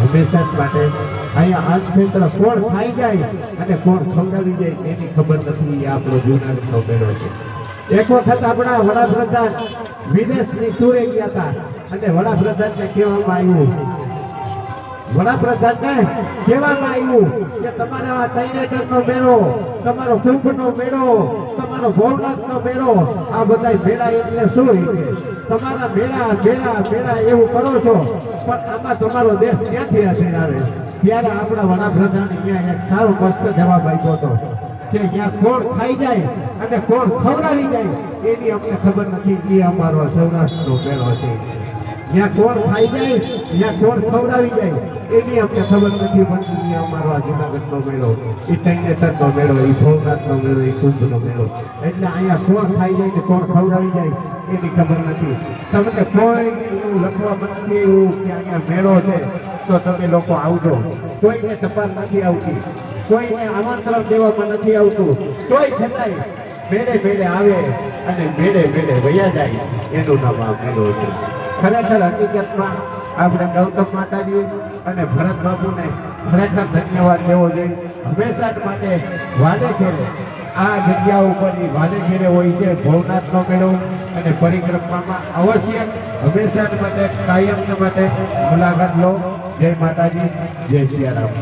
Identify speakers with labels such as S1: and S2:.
S1: હંમેશા માટે અહીંયા આ ક્ષેત્ર કોણ ખાઈ જાય અને કોણ ખવડાવી જાય એની ખબર નથી. એ આપણો જૂનાગઢનો મેળો છે. એક વખત આપણા વડાપ્રધાન વિદેશની ટૂરે ગયા હતા અને વડાપ્રધાનને કહેવામાં આવ્યું કે તમારા તૈનેતરનો મેળો, તમારો કુંભનો મેળો, તમારો ભવનાથનો મેળો, આ બધા મેળા એટલે શું? તમારા મેળા એવું કરો છો, પણ આમાં તમારો દેશ ક્યાંથી હાથે આવે? ત્યારે આપણા વડાપ્રધાન અહીંયા એક સારો મસ્ત જવાબ આપ્યો હતો કે અહીંયા કોણ ખાઈ જાય અને કોણ ખવડાવી જાય એની અમને ખબર નથી. એ અમારો સૌરાષ્ટ્રનો મેળો છે. જ્યાં કોણ ખાઈ જાય, જ્યાં કોણ ખવડાવી જાય એની અમને ખબર નથી પડતી. એ અમારો આ જૂનાગઢનો મેળો, એ તૈનેતરનો મેળો, એ ભવનાથનો મેળો, એ કુંભનો મેળો. એટલે અહીંયા કોણ ખાઈ જાય ને કોણ ખવડાવી જાય એની ખબર નથી. તમને કોઈ એવું લખવામાં નથી એવું કે અહીંયા મેળો છે તો તમે લોકો આવજો. કોઈને ટપાલ નથી આવતી, કોઈને આમંત્રણ દેવામાં નથી આવતું, તોય છતાંય મેળે આવે અને મેળે વયા જાય. એનું નામ આ મેળો છે. ખરેખર હકીકતમાં આપણે ગૌતમ માતાજી અને ભરત બાપુને ખરેખર ધન્યવાદ દેવો જોઈએ. હંમેશા માટે વાલે ઘેરે આ જગ્યા ઉપર વાલે ઘેરે હોય છે ભવનાથનો મેળો અને પરિક્રમામાં અવશ્ય હંમેશા માટે કાયમ માટે મુલાકાત લો. જય માતાજી, જય સિયારામ.